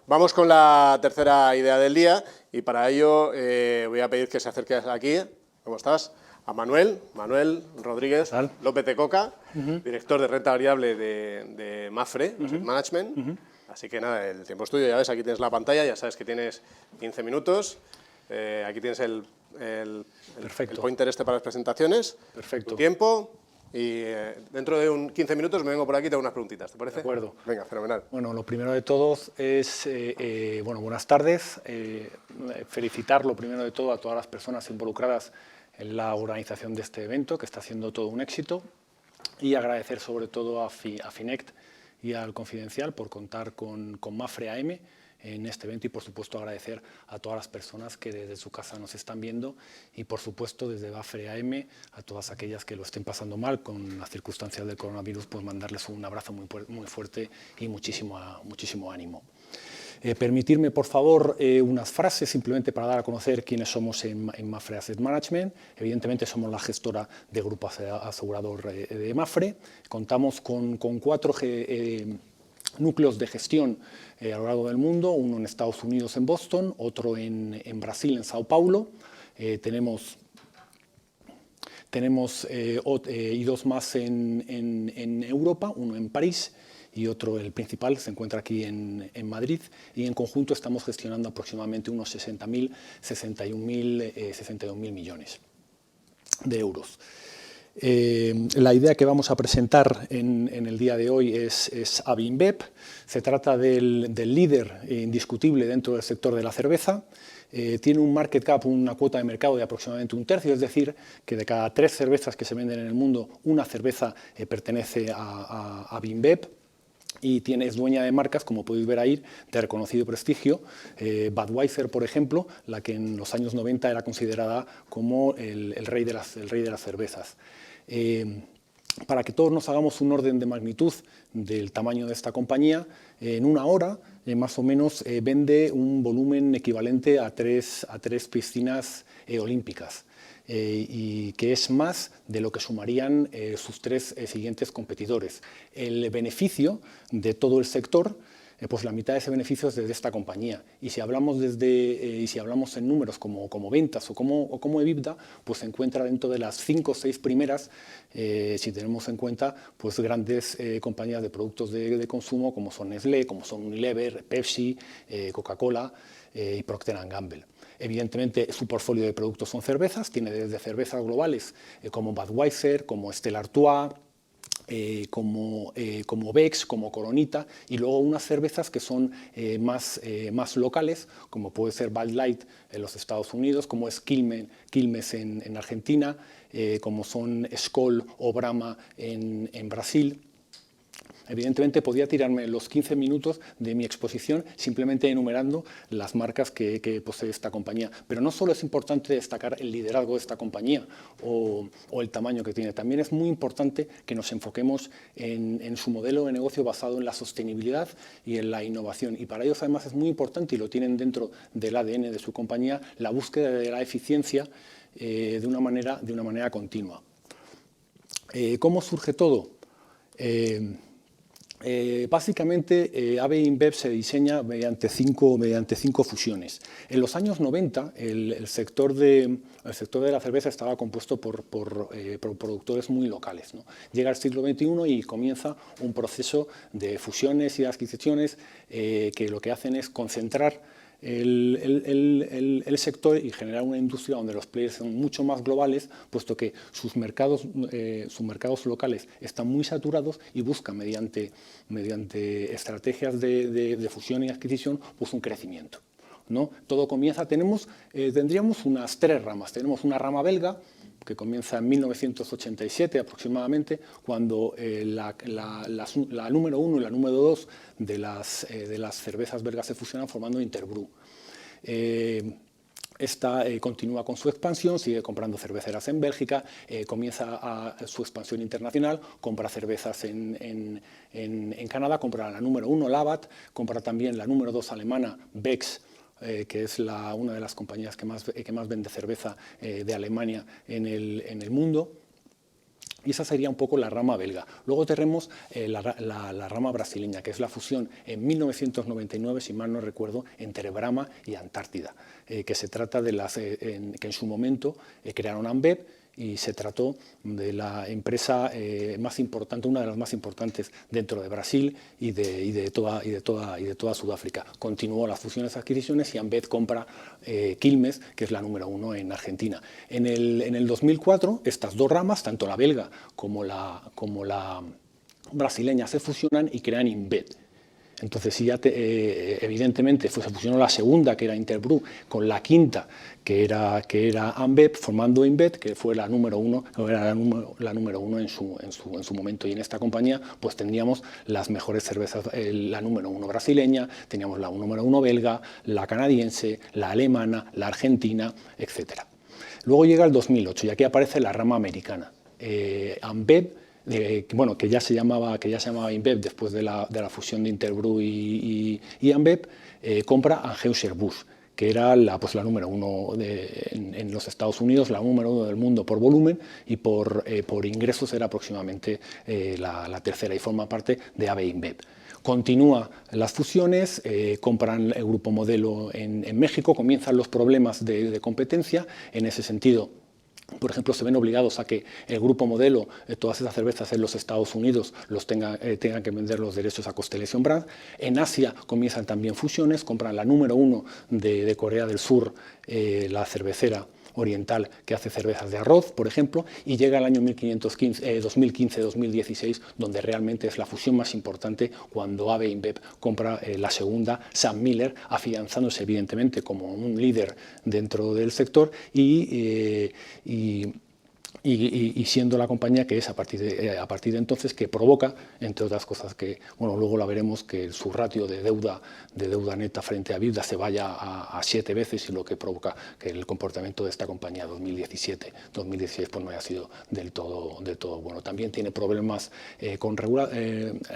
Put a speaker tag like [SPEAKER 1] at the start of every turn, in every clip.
[SPEAKER 1] Vamos con la tercera idea del día y para ello voy a pedir que se acerques aquí, ¿cómo estás? A Manuel Rodríguez López de Coca, director de renta variable de Mapfre Asset Management. Así que nada, el tiempo es tuyo, ya ves, aquí tienes la pantalla, ya sabes que tienes 15 minutos. Aquí tienes el pointer para las presentaciones.
[SPEAKER 2] Perfecto.
[SPEAKER 1] Tu tiempo. Y dentro de 15 minutos me vengo por aquí y te hago unas preguntitas, ¿te parece?
[SPEAKER 2] De acuerdo.
[SPEAKER 1] Venga, fenomenal.
[SPEAKER 2] Bueno, lo primero de todos es, buenas tardes. Felicitar lo primero de todo a todas las personas involucradas en la organización de este evento, que está siendo todo un éxito, y agradecer sobre todo a Finect y al Confidencial por contar con Mapfre AM en este evento y, por supuesto, agradecer a todas las personas que desde su casa nos están viendo y, por supuesto, desde Mapfre AM a todas aquellas que lo estén pasando mal con las circunstancias del coronavirus, pues mandarles un abrazo muy fuerte y muchísimo ánimo. Permitirme, por favor, unas frases simplemente para dar a conocer quiénes somos en Mapfre Asset Management. Evidentemente, somos la gestora de grupo asegurador de Mapfre. Contamos con 4 núcleos de gestión a lo largo del mundo, uno en Estados Unidos, en Boston, otro en Brasil, en Sao Paulo. Tenemos y 2 más en Europa, uno en París y otro, el principal, se encuentra aquí en Madrid, y en conjunto estamos gestionando aproximadamente unos 61.000 millones de euros. La idea que vamos a presentar en el día de hoy es AB InBev. Se trata del líder indiscutible dentro del sector de la cerveza. Tiene un market cap, una cuota de mercado de aproximadamente 1/3, es decir, que de cada 3 cervezas que se venden en el mundo, una cerveza pertenece a AB InBev. Y es dueña de marcas, como podéis ver ahí, de reconocido prestigio. Budweiser, por ejemplo, la que en los años 90 era considerada como el rey de las cervezas. Para que todos nos hagamos un orden de magnitud del tamaño de esta compañía, en una hora, más o menos, vende un volumen equivalente a tres piscinas olímpicas. Y que es más de lo que sumarían sus 3 siguientes competidores. El beneficio de todo el sector, pues la mitad de ese beneficio es de esta compañía. Y si hablamos, en números como ventas o como EBITDA, pues se encuentra dentro de las 5 o 6 primeras, si tenemos en cuenta pues grandes compañías de productos de consumo como son Nestlé, como son Unilever, Pepsi, Coca-Cola y Procter & Gamble. Evidentemente, su portfolio de productos son cervezas, tiene desde cervezas globales como Budweiser, como Stella Artois, como Beck's, como Coronita, y luego unas cervezas que son más locales, como puede ser Bud Light en los Estados Unidos, como es Quilmes en Argentina, como son Skol o Brahma en Brasil. Evidentemente podía tirarme los 15 minutos de mi exposición simplemente enumerando las marcas que posee esta compañía. Pero no solo es importante destacar el liderazgo de esta compañía o el tamaño que tiene, también es muy importante que nos enfoquemos en su modelo de negocio basado en la sostenibilidad y en la innovación. Y para ellos además es muy importante, y lo tienen dentro del ADN de su compañía, la búsqueda de la eficiencia de una manera continua. ¿Cómo surge todo? Básicamente, AB InBev se diseña mediante cinco fusiones. En los años 90, el sector de la cerveza estaba compuesto por productores muy locales, ¿no? Llega el siglo XXI y comienza un proceso de fusiones y adquisiciones que lo que hacen es concentrar el sector y generar una industria donde los players son mucho más globales, puesto que sus mercados locales están muy saturados y buscan mediante estrategias de fusión y adquisición pues un crecimiento, ¿no? Todo comienza, tendríamos unas 3 ramas. Tenemos una rama belga que comienza en 1987 aproximadamente, cuando la número 1 y la número 2 de las cervezas belgas se fusionan formando Interbrew. Esta continúa con su expansión, sigue comprando cerveceras en Bélgica, comienza su expansión internacional, compra cervezas en Canadá, compra la número 1, Labatt, compra también la número 2 alemana, Beck's, que es una de las compañías que más vende cerveza de Alemania en el mundo. Y esa sería un poco la rama belga. Luego tenemos la rama brasileña, que es la fusión en 1999, si mal no recuerdo, entre Brahma y Antártida, que se trata de que en su momento crearon Ambev, y se trató de la empresa más importante, una de las más importantes dentro de Brasil y de toda Sudáfrica. Continuó las fusiones y adquisiciones y Ambev compra Quilmes, que es la número 1 en Argentina. En el 2004, estas dos ramas, tanto la belga como la brasileña, se fusionan y crean InBev. Entonces, si ya evidentemente se fusionó la segunda, que era Interbrew, con la quinta, que era Ambev, formando InBev, que fue la número 1, era la número 1 en su momento. Y en esta compañía pues tendríamos las mejores cervezas, la número 1 brasileña, teníamos la número 1 belga, la canadiense, la alemana, la argentina, etc. Luego llega el 2008 y aquí aparece la rama americana. Ambev, que ya se llamaba InBev después de la fusión de Interbrew y Ambev, compra Anheuser-Busch, que era la número 1 en los Estados Unidos, la número 1 del mundo por volumen, y por ingresos era aproximadamente la tercera, y forma parte de AB InBev. Continúa las fusiones, compran el Grupo Modelo en México, comienzan los problemas de competencia. En ese sentido, por ejemplo, se ven obligados a que el Grupo Modelo, todas esas cervezas en los Estados Unidos, tengan que vender los derechos a Constellation Brands. En Asia comienzan también fusiones, compran la número 1 de Corea del Sur, la cervecera oriental, que hace cervezas de arroz, por ejemplo, y llega el año 2015-2016, donde realmente es la fusión más importante, cuando AB InBev compra la segunda, Sam Miller, afianzándose evidentemente como un líder dentro del sector y siendo la compañía que es a partir de entonces, que provoca, entre otras cosas, que luego la veremos, que su ratio de deuda neta frente a EBITDA se vaya a 7 veces, y lo que provoca que el comportamiento de esta compañía 2017-2016 pues no haya sido del todo bueno. También tiene problemas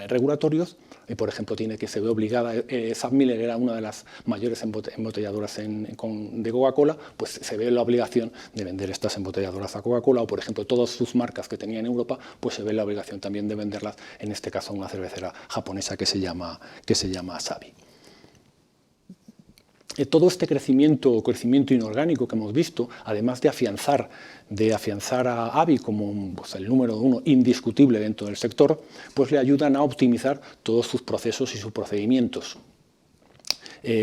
[SPEAKER 2] regulatorios, por ejemplo, se ve obligada, Sam Miller era una de las mayores embotelladoras de Coca-Cola, pues se ve la obligación de vender estas embotelladoras a Coca-Cola, o por ejemplo todas sus marcas que tenía en Europa, pues se ve la obligación también de venderlas, en este caso a una cervecera japonesa que se llama Asahi. Todo este crecimiento inorgánico que hemos visto, además de afianzar a ABI como el número 1 indiscutible dentro del sector, pues le ayudan a optimizar todos sus procesos y sus procedimientos.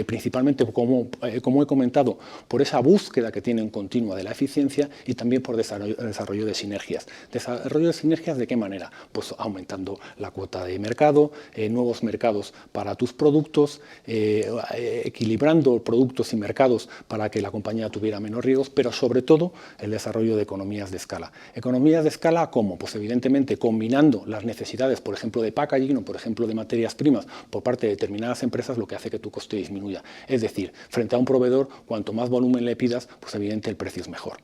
[SPEAKER 2] Principalmente, como he comentado, por esa búsqueda que tienen continua de la eficiencia, y también por desarrollo de sinergias. ¿Desarrollo de sinergias de qué manera? Pues aumentando la cuota de mercado, nuevos mercados para tus productos, equilibrando productos y mercados para que la compañía tuviera menos riesgos, pero sobre todo el desarrollo de economías de escala. ¿Economías de escala cómo? Pues evidentemente combinando las necesidades, por ejemplo, de packaging o por ejemplo de materias primas por parte de determinadas empresas, lo que hace que tu coste disminuya. Es decir, frente a un proveedor, cuanto más volumen le pidas, pues evidentemente el precio es mejor.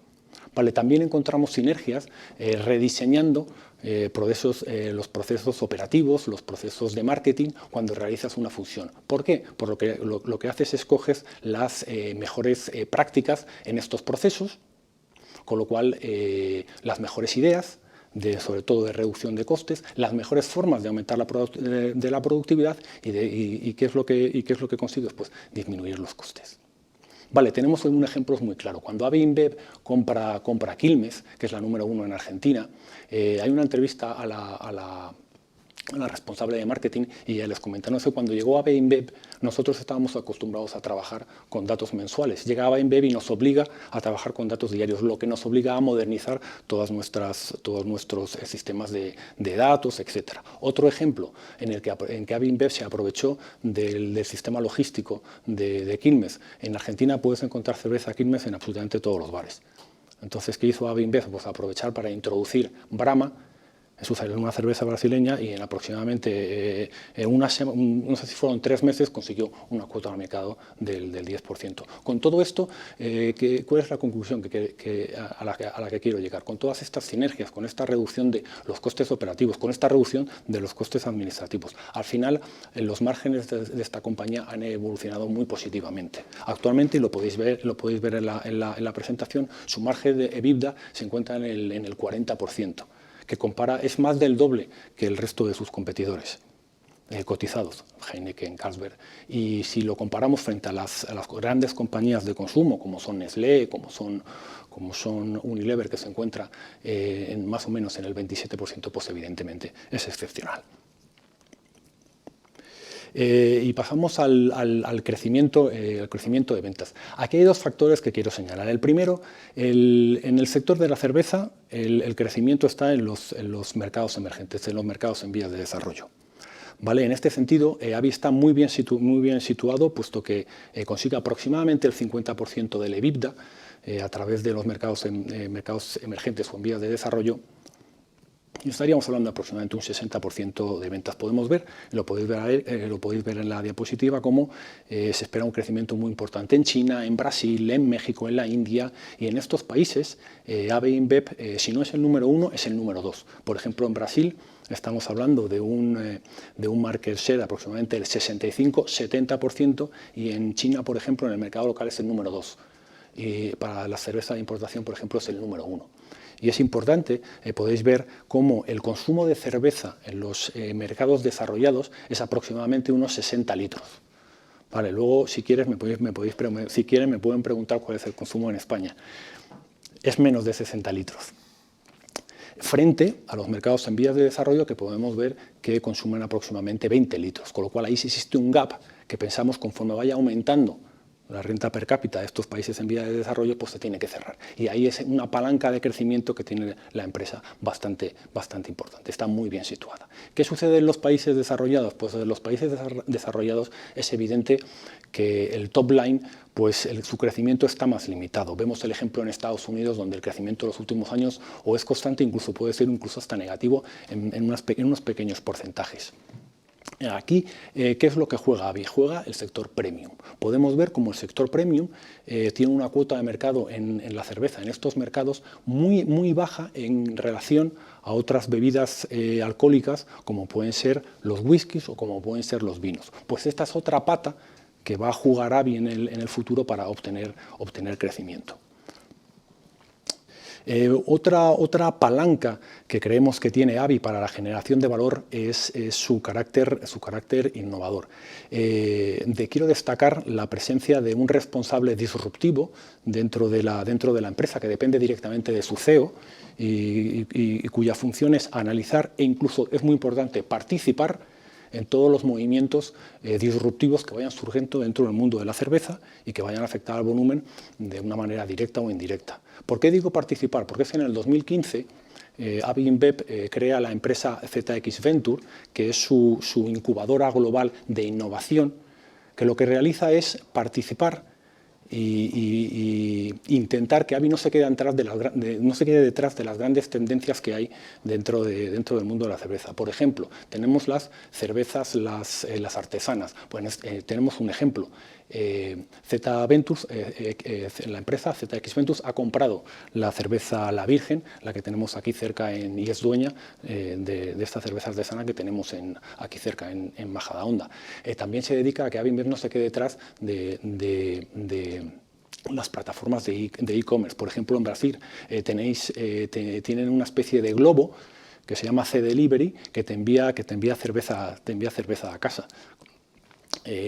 [SPEAKER 2] Vale, también encontramos sinergias rediseñando los procesos operativos, los procesos de marketing, cuando realizas una fusión. ¿Por qué? Por lo que haces es coges las mejores prácticas en estos procesos, con lo cual las mejores ideas, sobre todo de reducción de costes, las mejores formas de aumentar la productividad, y ¿qué es lo que consigues? Pues disminuir los costes. Vale, tenemos hoy un ejemplo muy claro. Cuando AB InBev compra Quilmes, que es la número 1 en Argentina, hay una entrevista a la responsable de marketing, y ella les comenta, no sé, cuando llegó AB InBev, nosotros estábamos acostumbrados a trabajar con datos mensuales. Llegaba InBev y nos obliga a trabajar con datos diarios, lo que nos obliga a modernizar todos nuestros sistemas de datos, etc. Otro ejemplo en que AB InBev se aprovechó del sistema logístico de Quilmes. En Argentina puedes encontrar cerveza Quilmes en absolutamente todos los bares. Entonces, ¿qué hizo AB InBev? Pues aprovechar para introducir Brahma, una cerveza brasileña, y en aproximadamente no sé si fueron 3 meses, consiguió una cuota de mercado del 10%. Con todo esto, ¿cuál es la conclusión a la que quiero llegar? Con todas estas sinergias, con esta reducción de los costes operativos, con esta reducción de los costes administrativos, al final los márgenes de esta compañía han evolucionado muy positivamente. Actualmente, y lo podéis ver en la presentación, su margen de EBITDA se encuentra en el 40%. que compara, es más del doble que el resto de sus competidores cotizados, Heineken, Carlsberg. Y si lo comparamos frente a las grandes compañías de consumo, como son Nestlé, como son Unilever, que se encuentra más o menos en el 27%, pues evidentemente es excepcional. Y pasamos al crecimiento de ventas. Aquí hay dos factores que quiero señalar. El primero, en el sector de la cerveza, el crecimiento está en los mercados emergentes, en los mercados en vías de desarrollo. ¿Vale? En este sentido, AVI está muy bien situado, puesto que consigue aproximadamente el 50% del EBITDA a través de los mercados emergentes o en vías de desarrollo. Y estaríamos hablando de aproximadamente un 60% de ventas. Podemos ver, lo podéis ver en la diapositiva, cómo se espera un crecimiento muy importante en China, en Brasil, en México, en la India, y en estos países AB InBev, si no es el número 1, es el número 2. Por ejemplo, en Brasil estamos hablando de un market share de aproximadamente el 65-70%, y en China, por ejemplo, en el mercado local es el número 2. Y para la cerveza de importación, por ejemplo, es el número 1. Y es importante, podéis ver cómo el consumo de cerveza en los mercados desarrollados es aproximadamente unos 60 litros. Vale, luego, si pueden preguntar cuál es el consumo en España. Es menos de 60 litros. Frente a los mercados en vías de desarrollo, que podemos ver que consumen aproximadamente 20 litros. Con lo cual, ahí sí existe un gap que pensamos, conforme vaya aumentando la renta per cápita de estos países en vías de desarrollo, pues se tiene que cerrar. Y ahí es una palanca de crecimiento que tiene la empresa bastante importante. Está muy bien situada. ¿Qué sucede en los países desarrollados? Pues en los países desarrollados es evidente que el top line, pues su crecimiento está más limitado. Vemos el ejemplo en Estados Unidos, donde el crecimiento de los últimos años o es constante, incluso puede ser incluso hasta negativo en unos pequeños porcentajes. Aquí, ¿qué es lo que juega AVI? Juega el sector premium. Podemos ver cómo el sector premium tiene una cuota de mercado en la cerveza, en estos mercados, muy baja en relación a otras bebidas alcohólicas, como pueden ser los whiskies o como pueden ser los vinos. Pues esta es otra pata que va a jugar AVI en el futuro para obtener crecimiento. Otra palanca que creemos que tiene AVI para la generación de valor es su carácter innovador. Quiero destacar la presencia de un responsable disruptivo dentro de la empresa, que depende directamente de su CEO y cuya función es analizar e incluso, es muy importante, participar en todos los movimientos disruptivos que vayan surgiendo dentro del mundo de la cerveza y que vayan a afectar al volumen de una manera directa o indirecta. ¿Por qué digo participar? Porque es que en el 2015 AB InBev crea la empresa ZX Venture, que es su incubadora global de innovación, que lo que realiza es participar y intentar que AVI no se quede detrás de las grandes tendencias que hay dentro del mundo de la cerveza. Por ejemplo, tenemos las cervezas, las artesanas. Pues, tenemos un ejemplo. La empresa ZX Ventures ha comprado la cerveza La Virgen, la que tenemos aquí cerca y es dueña de esta cerveza artesana que tenemos aquí cerca en Majadahonda. También se dedica a que AVI InBev no se quede detrás de las plataformas de e-commerce. Por ejemplo, en Brasil tienen una especie de globo que se llama C-Delivery, que te envía cerveza a casa.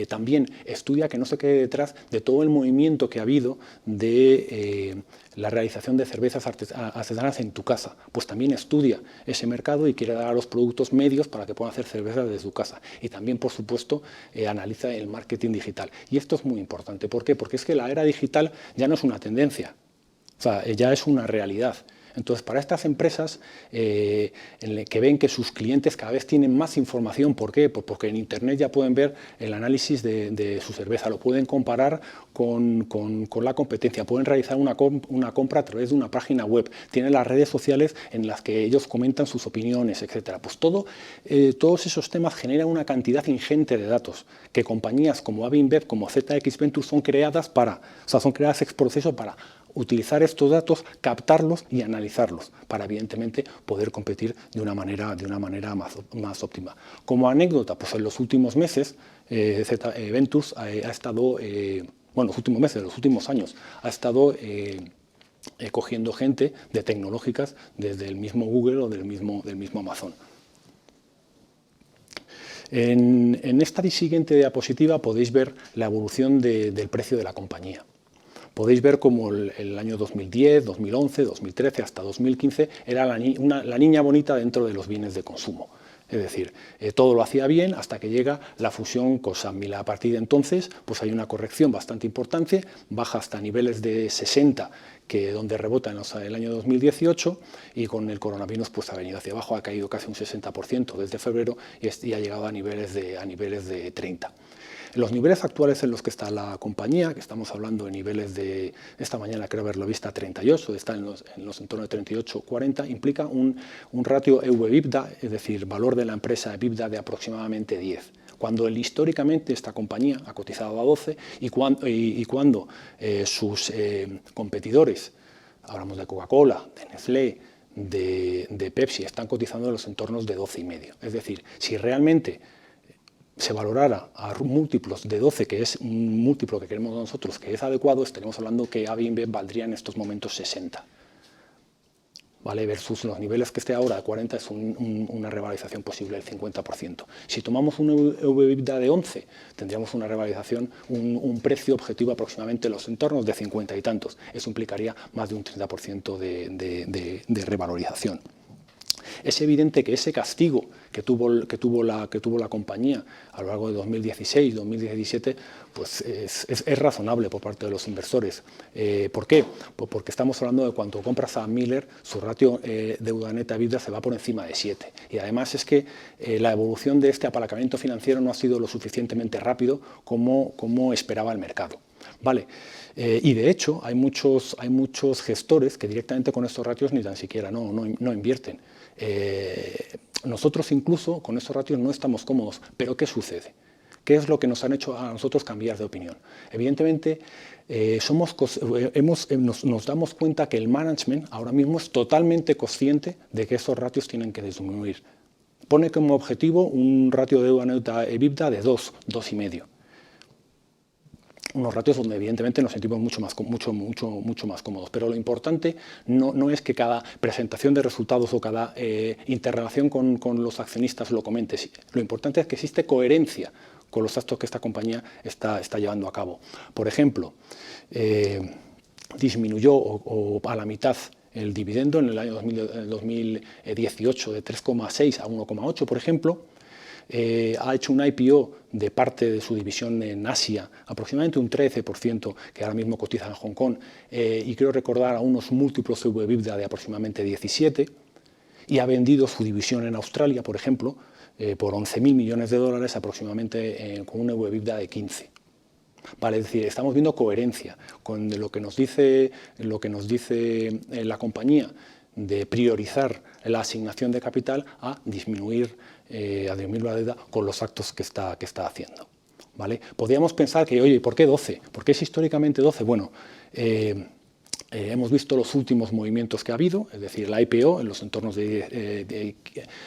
[SPEAKER 2] También estudia que no se quede detrás de todo el movimiento que ha habido de la realización de cervezas artesanas en tu casa. Pues también estudia ese mercado y quiere dar a los productos medios para que puedan hacer cervezas desde su casa. Y también, por supuesto, analiza el marketing digital. Y esto es muy importante. ¿Por qué? Porque es que la era digital ya no es una tendencia, o sea, ya es una realidad. Entonces, para estas empresas que ven que sus clientes cada vez tienen más información, ¿por qué? Pues porque en Internet ya pueden ver el análisis de su cerveza, lo pueden comparar con la competencia, pueden realizar una compra a través de una página web, tienen las redes sociales en las que ellos comentan sus opiniones, etc. Pues todos esos temas generan una cantidad ingente de datos que compañías como AB InBev, como ZX Ventures son creadas ex proceso para utilizar estos datos, captarlos y analizarlos para, evidentemente, poder competir de una manera más óptima. Como anécdota, pues en los últimos meses, Ventures ha estado, los últimos años, ha estado cogiendo gente de tecnológicas desde el mismo Google o del mismo Amazon. En esta siguiente diapositiva podéis ver la evolución del precio de la compañía. Podéis ver cómo el año 2010, 2011, 2013 hasta 2015 era la niña bonita dentro de los bienes de consumo. Es decir, todo lo hacía bien hasta que llega la fusión con Sanmil. A partir de entonces pues hay una corrección bastante importante, baja hasta niveles de 60, donde rebota en el año 2018, y con el coronavirus pues ha venido hacia abajo, ha caído casi un 60% desde febrero y ha llegado a niveles de 30. Los niveles actuales en los que está la compañía, que estamos hablando de niveles de, esta mañana creo haberlo visto a 38, está en los entornos de 38-40, implica un ratio EV/EBITDA, es decir, valor de la empresa EBITDA de aproximadamente 10. Cuando históricamente esta compañía ha cotizado a 12 y cuando sus competidores, hablamos de Coca-Cola, de Nestlé, de Pepsi, están cotizando en los entornos de 12,5. Es decir, si realmente se valorara a múltiplos de 12, que es un múltiplo que queremos nosotros, que es adecuado, estaremos hablando que AB InBev valdría en estos momentos 60. ¿Vale? Versus los niveles que esté ahora de 40 es una revalorización posible del 50%. Si tomamos un EV/EBITDA de 11, tendríamos una revalorización, un precio objetivo aproximadamente en los entornos de 50 y tantos. Eso implicaría más de un 30% de revalorización. Es evidente que ese castigo que tuvo la compañía a lo largo de 2016, 2017, pues es razonable por parte de los inversores. ¿Por qué? Pues porque estamos hablando de cuando compras a Miller, su ratio deuda neta EBITDA se va por encima de 7. Y además es que la evolución de este apalancamiento financiero no ha sido lo suficientemente rápido como esperaba el mercado. Vale. Y de hecho hay muchos gestores que directamente con estos ratios ni tan siquiera no invierten. Nosotros incluso con estos ratios no estamos cómodos, pero ¿qué sucede? ¿Qué es lo que nos han hecho a nosotros cambiar de opinión? Evidentemente nos damos cuenta que el management ahora mismo es totalmente consciente de que estos ratios tienen que disminuir. Pone como objetivo un ratio de deuda neta EBITDA de 2, 2,5. Unos ratios donde evidentemente nos sentimos mucho más cómodos, pero lo importante no es que cada presentación de resultados o cada interrelación con los accionistas lo comentes. Lo importante es que existe coherencia con los actos que esta compañía está llevando a cabo. Por ejemplo, disminuyó o a la mitad el dividendo en el año 2018 de 3,6 a 1,8, por ejemplo. Ha hecho un IPO de parte de su división en Asia, aproximadamente un 13%, que ahora mismo cotiza en Hong Kong, y creo recordar a unos múltiplos de EBITDA de aproximadamente 17, y ha vendido su división en Australia, por ejemplo, por 11.000 millones de dólares, aproximadamente con un EBITDA de 15. Vale, es decir, estamos viendo coherencia con lo que nos dice la compañía de priorizar la asignación de capital a disminuir la deuda con los actos que está haciendo. ¿Vale? Podríamos pensar que, oye, ¿por qué 12? ¿Por qué es históricamente 12? Bueno, hemos visto los últimos movimientos que ha habido, es decir, la IPO en los entornos de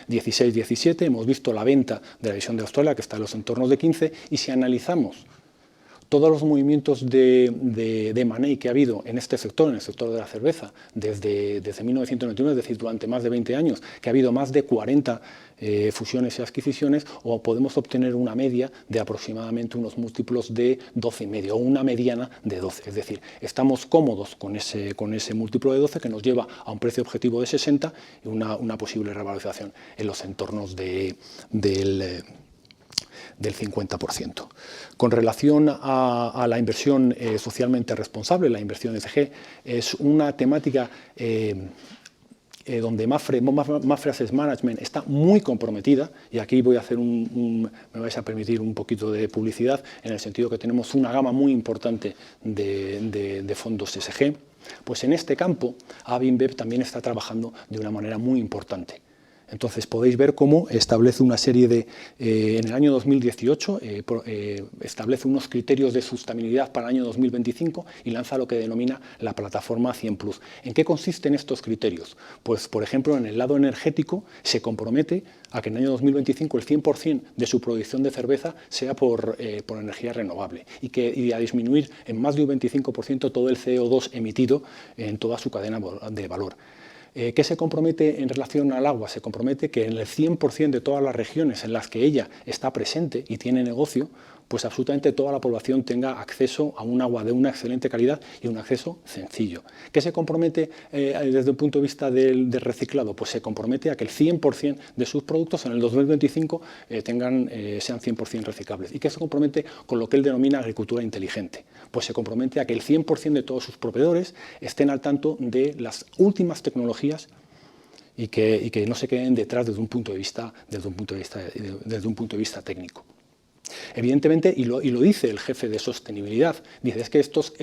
[SPEAKER 2] 16-17, hemos visto la venta de la división de Australia, que está en los entornos de 15, y si analizamos todos los movimientos de money que ha habido en este sector, en el sector de la cerveza, desde 1991, es decir, durante más de 20 años, que ha habido más de 40 fusiones y adquisiciones, o podemos obtener una media de aproximadamente unos múltiplos de 12,5 o una mediana de 12. Es decir, estamos cómodos con ese múltiplo de 12 que nos lleva a un precio objetivo de 60 y una posible revalorización en los entornos del 50%. Con relación a la inversión socialmente responsable, la inversión ESG, es una temática donde Mapfre Asset Management está muy comprometida, y aquí voy a hacer me vais a permitir un poquito de publicidad, en el sentido que tenemos una gama muy importante de fondos ESG. Pues en este campo AB InBev también está trabajando de una manera muy importante. Entonces podéis ver cómo establece una serie de, en el año 2018, establece unos criterios de sostenibilidad para el año 2025 y lanza lo que denomina la plataforma 100+. ¿En qué consisten estos criterios? Pues, por ejemplo, en el lado energético se compromete a que en el año 2025 el 100% de su producción de cerveza sea por energía renovable y a disminuir en más de un 25% todo el CO2 emitido en toda su cadena de valor. ¿Qué se compromete en relación al agua? Se compromete que en el 100% de todas las regiones en las que ella está presente y tiene negocio, pues absolutamente toda la población tenga acceso a un agua de una excelente calidad y un acceso sencillo. ¿Qué se compromete desde el punto de vista del reciclado? Pues se compromete a que el 100% de sus productos en el 2025 sean 100% reciclables. ¿Y qué se compromete con lo que él denomina agricultura inteligente? Pues se compromete a que el 100% de todos sus proveedores estén al tanto de las últimas tecnologías y que no se queden detrás desde un punto de vista técnico. Evidentemente, y lo dice el jefe de sostenibilidad, dice es que estos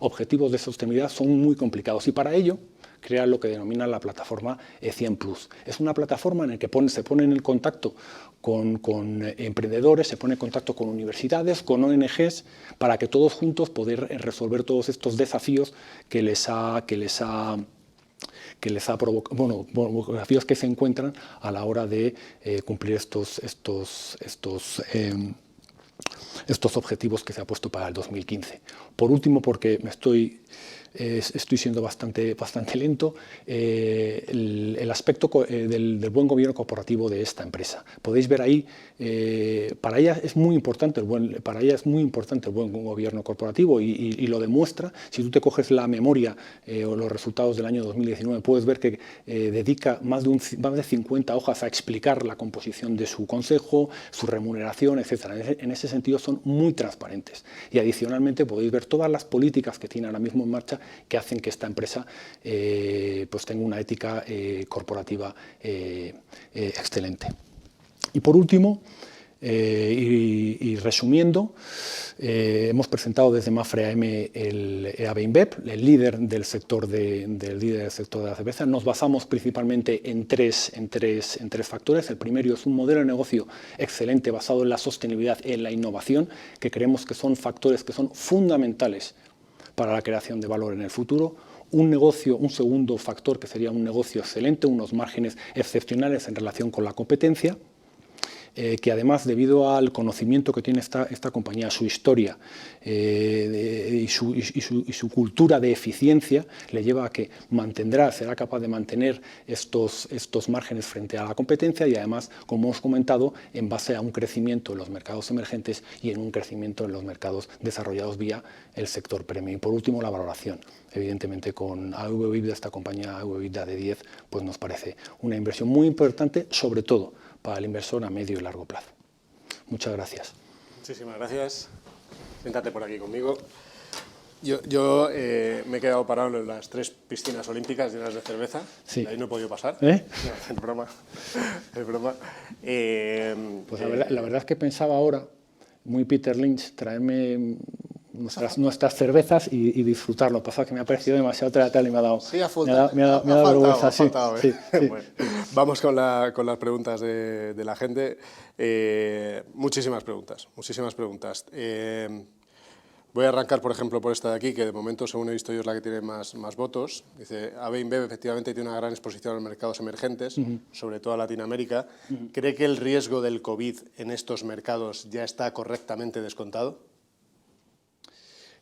[SPEAKER 2] objetivos de sostenibilidad son muy complicados y para ello crea lo que denomina la plataforma 100+. Es una plataforma en la que se pone en contacto con emprendedores, se pone en contacto con universidades, con ONGs, para que todos juntos poder resolver todos estos desafíos que les ha provocado, bueno, desafíos que se encuentran a la hora de cumplir estos objetivos que se ha puesto para el 2015. Por último, porque estoy siendo bastante lento, el aspecto del buen gobierno corporativo de esta empresa. Podéis ver ahí, para ella es muy importante el buen gobierno corporativo y lo demuestra. Si tú te coges la memoria o los resultados del año 2019, puedes ver que dedica más de 50 hojas a explicar la composición de su consejo, su remuneración, etc. En ese sentido son muy transparentes. Y adicionalmente podéis ver todas las políticas que tiene ahora mismo en marcha que hacen que esta empresa pues tenga una ética corporativa excelente. Y por último, y resumiendo, hemos presentado desde Mapfre AM el AB InBev, el líder del sector de la cerveza. Nos basamos principalmente en tres factores. El primero es un modelo de negocio excelente basado en la sostenibilidad y en la innovación, que creemos que son factores que son fundamentales para la creación de valor en el futuro. Un segundo factor que sería un negocio excelente, unos márgenes excepcionales en relación con la competencia, que además, debido al conocimiento que tiene esta compañía, su historia y su cultura de eficiencia, le lleva a que será capaz de mantener estos márgenes frente a la competencia y además, como hemos comentado, en base a un crecimiento en los mercados emergentes y en un crecimiento en los mercados desarrollados vía el sector premium. Y por último, la valoración. Evidentemente, con AV/EBITDA, esta compañía AV/EBITDA de 10, pues nos parece una inversión muy importante, sobre todo para el inversor a medio y largo plazo. Muchas gracias.
[SPEAKER 1] Muchísimas gracias. Siéntate por aquí conmigo. Yo me he quedado parado en las 3 piscinas olímpicas llenas de cerveza.
[SPEAKER 2] Sí.
[SPEAKER 1] De ahí no he podido pasar.
[SPEAKER 2] ¿Eh?
[SPEAKER 1] No, es broma. Es broma.
[SPEAKER 2] Pues la verdad es que pensaba ahora, muy Peter Lynch, traerme nuestras cervezas y disfrutarlo. Pasa que me ha parecido demasiado teatral y me ha dado vergüenza. Sí.
[SPEAKER 1] Bueno, vamos con las preguntas de la gente. Muchísimas preguntas. Voy a arrancar, por ejemplo, por esta de aquí, que de momento, según he visto yo, es la que tiene más votos. Dice, AB InBev efectivamente tiene una gran exposición a los mercados emergentes, sobre todo a Latinoamérica. ¿Cree que el riesgo del COVID en estos mercados ya está correctamente descontado?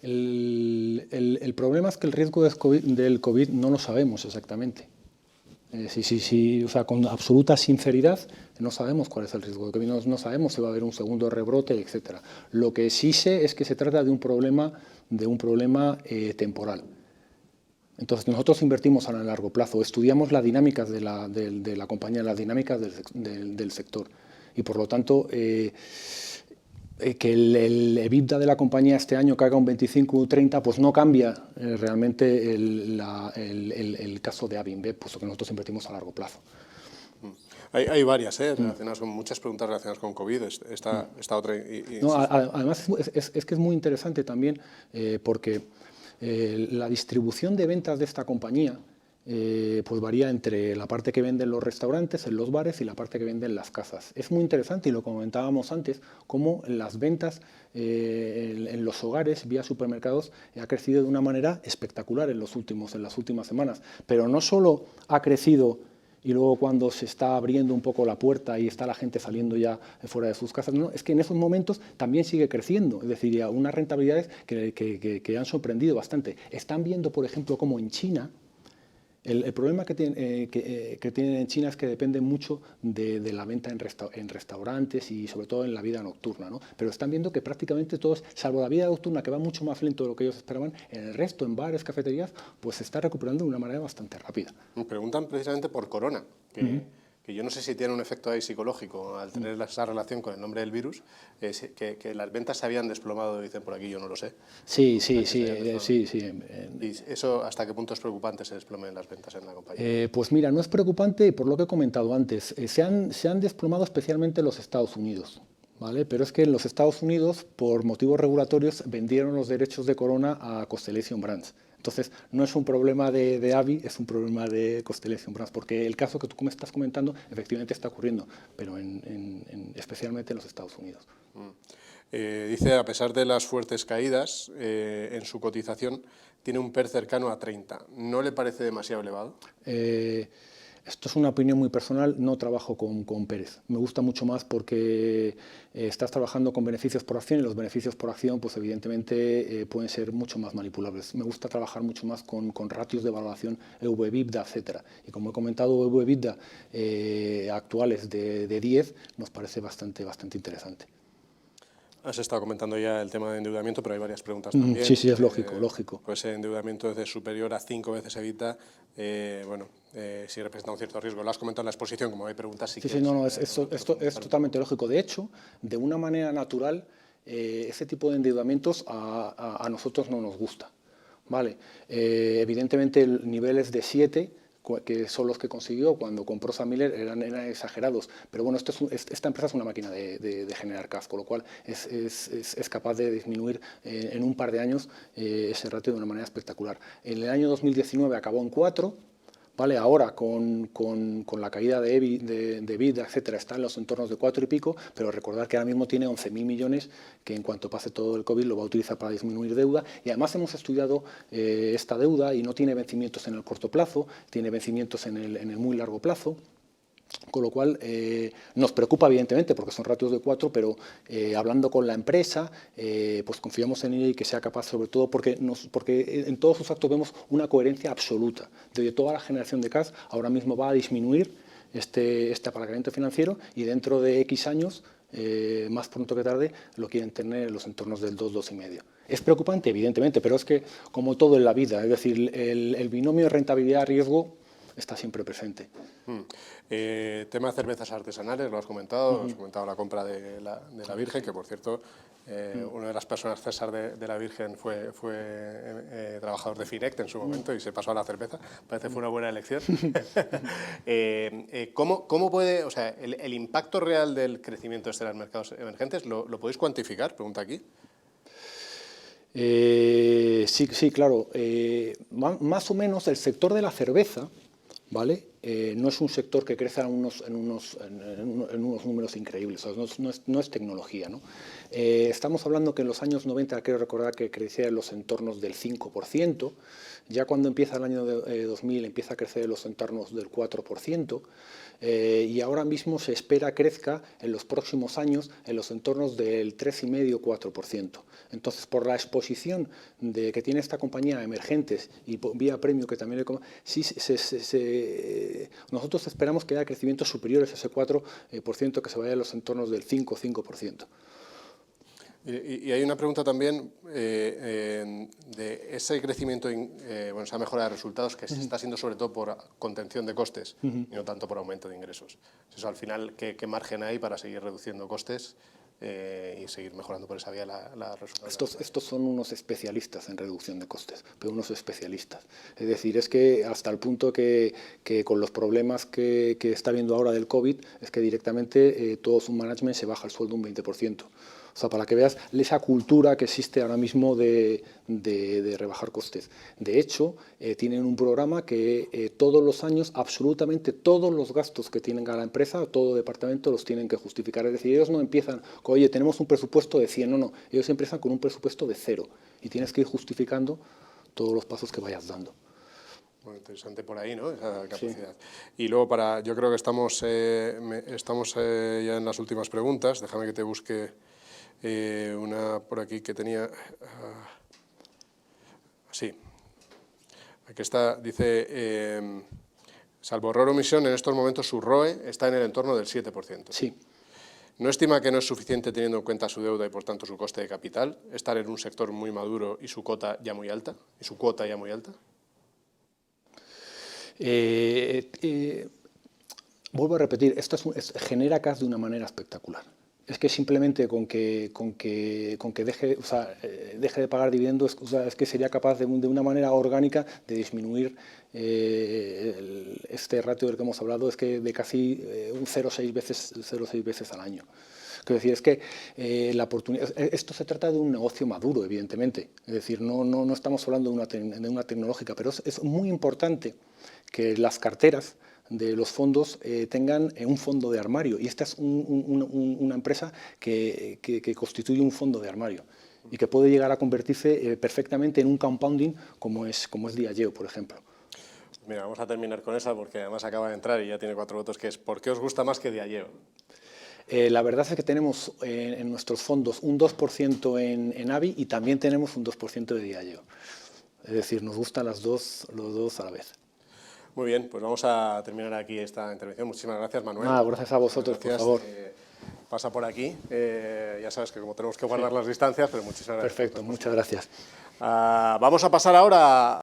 [SPEAKER 2] El problema es que el riesgo del COVID no lo sabemos exactamente. O sea, con absoluta sinceridad, no sabemos cuál es el riesgo del COVID, no sabemos si va a haber un segundo rebrote, etc. Lo que sí sé es que se trata de un problema temporal. Entonces, nosotros invertimos a largo plazo, estudiamos las dinámicas de la compañía, las dinámicas del sector. Y, por lo tanto, que el EBITDA de la compañía este año caiga un 25 o 30, pues no cambia realmente el caso de AB InBev, puesto que nosotros invertimos a largo plazo.
[SPEAKER 1] Hay varias, relacionadas con muchas preguntas relacionadas con COVID. Esta otra.
[SPEAKER 2] No, además, es que es muy interesante también porque la distribución de ventas de esta compañía pues varía entre la parte que venden los restaurantes, en los bares, y la parte que venden las casas. Es muy interesante, y lo comentábamos antes, cómo las ventas en los hogares vía supermercados ha crecido de una manera espectacular en las últimas semanas. Pero no solo ha crecido y luego cuando se está abriendo un poco la puerta y está la gente saliendo ya fuera de sus casas, no, es que en esos momentos también sigue creciendo, es decir, ya unas rentabilidades que han sorprendido bastante. Están viendo, por ejemplo, cómo en China, el problema que tienen en China es que dependen mucho de la venta en restaurantes y sobre todo en la vida nocturna, ¿no? Pero están viendo que prácticamente todos, salvo la vida nocturna que va mucho más lento de lo que ellos esperaban, en el resto, en bares, cafeterías, pues se está recuperando de una manera bastante rápida.
[SPEAKER 1] Me preguntan precisamente por corona, que yo no sé si tiene un efecto ahí psicológico al tener esa relación con el nombre del virus, que las ventas se habían desplomado, dicen por aquí, yo no lo sé.
[SPEAKER 2] Sí.
[SPEAKER 1] ¿Y eso hasta qué punto es preocupante se desplomen las ventas en la compañía?
[SPEAKER 2] Pues mira, no es preocupante por lo que he comentado antes. Se han desplomado especialmente en los Estados Unidos, ¿vale? Pero es que en los Estados Unidos, por motivos regulatorios, vendieron los derechos de Corona a Constellation Brands. Entonces, no es un problema de AVI, es un problema de Constellation Brands, porque el caso que tú me estás comentando efectivamente está ocurriendo, pero especialmente en los Estados Unidos.
[SPEAKER 1] Dice, a pesar de las fuertes caídas en su cotización, tiene un PER cercano a 30. ¿No le parece demasiado elevado?
[SPEAKER 2] Esto es una opinión muy personal, no trabajo con Pérez. Me gusta mucho más porque estás trabajando con beneficios por acción y los beneficios por acción pues evidentemente pueden ser mucho más manipulables. Me gusta trabajar mucho más con ratios de valoración EV/EBITDA, etc. Y como he comentado, EV/EBITDA actuales de 10 nos parece bastante interesante.
[SPEAKER 1] Has estado comentando ya el tema de endeudamiento, pero hay varias preguntas también.
[SPEAKER 2] Sí, es lógico.
[SPEAKER 1] Pues endeudamiento es superior a 5 veces EBITDA, sí representa un cierto riesgo. Lo has comentado en la exposición, como hay preguntas.
[SPEAKER 2] Sí, esto es totalmente lógico. De hecho, de una manera natural, ese tipo de endeudamientos a nosotros no nos gusta. ¿Vale? Evidentemente, niveles de 7, que son los que consiguió cuando compró Sam Miller, eran exagerados. Pero bueno, esta empresa es una máquina de generar cash, con lo cual es capaz de disminuir en un par de años ese ratio de una manera espectacular. En el año 2019 acabó en 4, ¿vale? Ahora, con la caída de EBITDA, etcétera, está en los entornos de 4 y pico, pero recordar que ahora mismo tiene 11.000 millones, que en cuanto pase todo el COVID lo va a utilizar para disminuir deuda. Y además hemos estudiado esta deuda y no tiene vencimientos en el corto plazo, tiene vencimientos en el muy largo plazo. Con lo cual nos preocupa evidentemente porque son ratios de 4, pero hablando con la empresa pues confiamos en ella y que sea capaz, sobre todo porque en todos sus actos vemos una coherencia absoluta de toda la generación de cash. Ahora mismo va a disminuir este apalancamiento financiero y dentro de X años, más pronto que tarde, lo quieren tener en los entornos del 2-2,5. Es preocupante evidentemente, pero es que como todo en la vida, es decir, el binomio rentabilidad-riesgo está siempre presente.
[SPEAKER 1] Tema de cervezas artesanales, lo has comentado, has comentado la compra de la Virgen, que por cierto, una de las personas, César de la Virgen, fue trabajador de Finect en su momento y se pasó a la cerveza, parece que fue una buena elección. ¿Cómo puede, o sea, el impacto real del crecimiento de los mercados emergentes, ¿lo podéis cuantificar? Pregunta aquí.
[SPEAKER 2] Sí, claro. Más o menos el sector de la cerveza, ¿vale? No es un sector que crezca en unos números increíbles, o sea, no es tecnología, ¿no? Estamos hablando que en los años 90, quiero recordar que crecía en los entornos del 5%, ya cuando empieza el año 2000 empieza a crecer en los entornos del 4%, y ahora mismo se espera crezca en los próximos años en los entornos del 3,5-4%. Entonces, por la exposición que tiene esta compañía a emergentes y vía premio que también nosotros esperamos que haya crecimientos superiores a ese 4%, que se vaya a los entornos del 5%.
[SPEAKER 1] Y hay una pregunta también de ese crecimiento, esa mejora de resultados que se está haciendo sobre todo por contención de costes y no tanto por aumento de ingresos. Eso, al final, ¿qué margen hay para seguir reduciendo costes y seguir mejorando por esa vía la resultados?
[SPEAKER 2] Estos son unos especialistas en reducción de costes, pero unos especialistas. Es decir, es que hasta el punto que con los problemas que está habiendo ahora del COVID, es que directamente todo su management se baja el sueldo un 20%. O sea, para que veas esa cultura que existe ahora mismo de rebajar costes. De hecho, tienen un programa que todos los años, absolutamente todos los gastos que tienen cada empresa, todo departamento, los tienen que justificar. Es decir, ellos no empiezan con, oye, tenemos un presupuesto de 100, no, ellos empiezan con un presupuesto de 0 y tienes que ir justificando todos los pasos que vayas dando.
[SPEAKER 1] Bueno, interesante por ahí, ¿no? Esa capacidad.
[SPEAKER 2] Sí.
[SPEAKER 1] Y luego, yo creo que estamos ya en las últimas preguntas. Déjame que te busque una por aquí que tenía. Sí. Aquí está, dice, salvo error o omisión, en estos momentos su ROE está en el entorno del 7%.
[SPEAKER 2] Sí.
[SPEAKER 1] ¿No estima que no es suficiente teniendo en cuenta su deuda y, por tanto, su coste de capital, estar en un sector muy maduro y su cuota ya muy alta?
[SPEAKER 2] Vuelvo a repetir, esto genera cash de una manera espectacular. Es que simplemente con que deje, deje de pagar dividendos, es que sería capaz de una manera orgánica de disminuir este ratio del que hemos hablado, es que de casi un 0,6 veces al año. Quiero decir, es que la oportunidad, esto se trata de un negocio maduro, evidentemente. Es decir, no estamos hablando de una tecnológica, pero es muy importante que las carteras de los fondos tengan un fondo de armario. Y esta es una empresa que constituye un fondo de armario y que puede llegar a convertirse perfectamente en un compounding como es Diageo, por ejemplo.
[SPEAKER 1] Mira, vamos a terminar con esa porque además acaba de entrar y ya tiene 4 votos, que es ¿por qué os gusta más que Diageo?
[SPEAKER 2] La verdad es que tenemos en nuestros fondos un 2% en AVI y también tenemos un 2% de Diageo. Es decir, nos gustan los dos a la vez.
[SPEAKER 1] Muy bien, pues vamos a terminar aquí esta intervención. Muchísimas gracias, Manuel.
[SPEAKER 2] Gracias a vosotros, por favor.
[SPEAKER 1] Pasa por aquí. Ya sabes que como tenemos que guardar las distancias, pero muchísimas gracias.
[SPEAKER 2] Perfecto, muchas gracias.
[SPEAKER 1] Vamos a pasar ahora